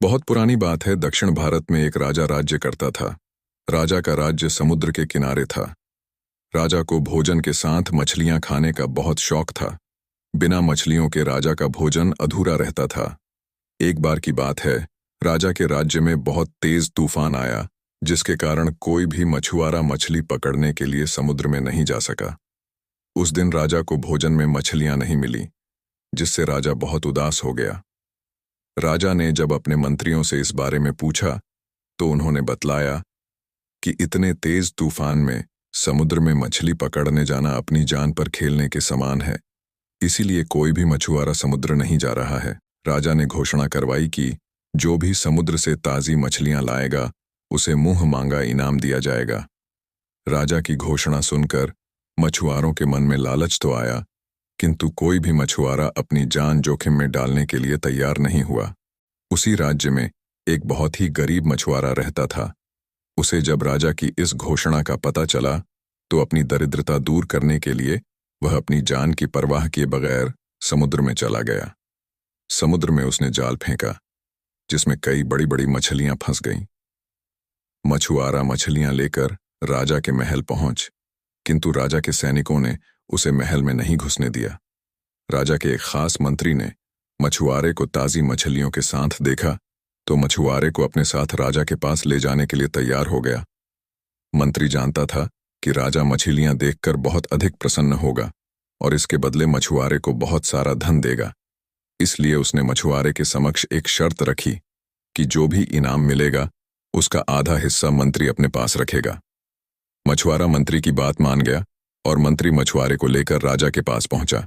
बहुत पुरानी बात है। दक्षिण भारत में एक राजा राज्य करता था। राजा का राज्य समुद्र के किनारे था। राजा को भोजन के साथ मछलियां खाने का बहुत शौक था। बिना मछलियों के राजा का भोजन अधूरा रहता था। एक बार की बात है, राजा के राज्य में बहुत तेज तूफान आया, जिसके कारण कोई भी मछुआरा मछली पकड़ने के लिए समुद्र में नहीं जा सका। उस दिन राजा को भोजन में मछलियां नहीं मिली, जिससे राजा बहुत उदास हो गया। राजा ने जब अपने मंत्रियों से इस बारे में पूछा, तो उन्होंने बतलाया कि इतने तेज तूफान में समुद्र में मछली पकड़ने जाना अपनी जान पर खेलने के समान है। इसीलिए कोई भी मछुआरा समुद्र नहीं जा रहा है। राजा ने घोषणा करवाई कि जो भी समुद्र से ताज़ी मछलियां लाएगा, उसे मुंह मांगा इनाम दिया जाएगा। राजा की घोषणा सुनकर मछुआरों के मन में लालच तो आया, किंतु कोई भी मछुआरा अपनी जान जोखिम में डालने के लिए तैयार नहीं हुआ। उसी राज्य में एक बहुत ही गरीब मछुआरा रहता था। उसे जब राजा की इस घोषणा का पता चला, तो अपनी दरिद्रता दूर करने के लिए वह अपनी जान की परवाह किए बगैर समुद्र में चला गया। समुद्र में उसने जाल फेंका, जिसमें कई बड़ी बड़ी मछलियां फंस गईं। मछुआरा मछलियां लेकर राजा के महल पहुंच, किंतु राजा के सैनिकों ने उसे महल में नहीं घुसने दिया। राजा के एक खास मंत्री ने मछुआरे को ताज़ी मछलियों के साथ देखा, तो मछुआरे को अपने साथ राजा के पास ले जाने के लिए तैयार हो गया। मंत्री जानता था कि राजा मछलियां देखकर बहुत अधिक प्रसन्न होगा और इसके बदले मछुआरे को बहुत सारा धन देगा। इसलिए उसने मछुआरे के समक्ष एक शर्त रखी कि जो भी इनाम मिलेगा, उसका आधा हिस्सा मंत्री अपने पास रखेगा। मछुआरा मंत्री की बात मान गया और मंत्री मछुआरे को लेकर राजा के पास पहुंचा।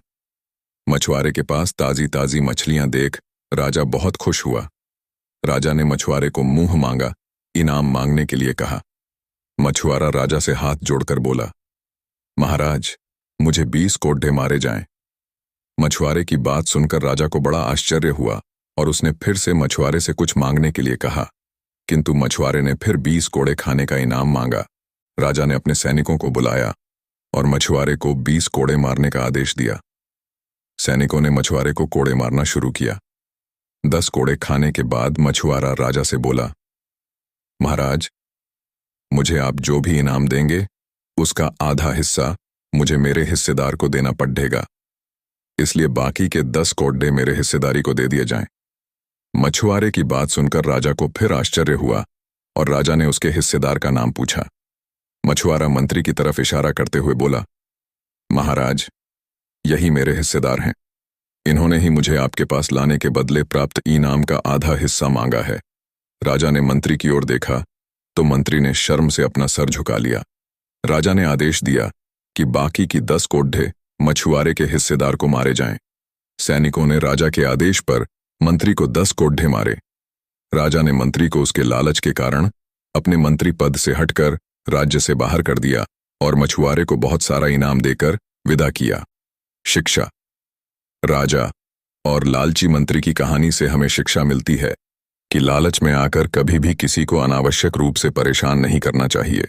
मछुआरे के पास ताज़ी ताज़ी मछलियां देख राजा बहुत खुश हुआ। राजा ने मछुआरे को मुंह मांगा इनाम मांगने के लिए कहा। मछुआरा राजा से हाथ जोड़कर बोला, महाराज, मुझे 20 कोड्ढे मारे जाएं। मछुआरे की बात सुनकर राजा को बड़ा आश्चर्य हुआ और उसने फिर से मछुआरे से कुछ मांगने के लिए कहा, किंतु मछुआरे ने फिर 20 कोड़े खाने का इनाम मांगा। राजा ने अपने सैनिकों को बुलाया और मछुआरे को 20 कोड़े मारने का आदेश दिया। सैनिकों ने मछुआरे को कोड़े मारना शुरू किया। 10 कोड़े खाने के बाद मछुआरा राजा से बोला, महाराज, मुझे आप जो भी इनाम देंगे, उसका आधा हिस्सा मुझे मेरे हिस्सेदार को देना पड़ेगा। इसलिए बाकी के 10 कोड्ढे मेरे हिस्सेदारी को दे दिए जाएं। मछुआरे की बात सुनकर राजा को फिर आश्चर्य हुआ और राजा ने उसके हिस्सेदार का नाम पूछा। मछुआरा मंत्री की तरफ इशारा करते हुए बोला, महाराज, यही मेरे हिस्सेदार हैं। इन्होंने ही मुझे आपके पास लाने के बदले प्राप्त इनाम का आधा हिस्सा मांगा है। राजा ने मंत्री की ओर देखा, तो मंत्री ने शर्म से अपना सर झुका लिया। राजा ने आदेश दिया कि बाकी की 10 कोड्ढे मछुआरे के हिस्सेदार को मारे जाएं। सैनिकों ने राजा के आदेश पर मंत्री को 10 कोड्ढे मारे। राजा ने मंत्री को उसके लालच के कारण अपने मंत्री पद से हटकर राज्य से बाहर कर दिया और मछुआरे को बहुत सारा इनाम देकर विदा किया। शिक्षा। राजा और लालची मंत्री की कहानी से हमें शिक्षा मिलती है कि लालच में आकर कभी भी किसी को अनावश्यक रूप से परेशान नहीं करना चाहिए।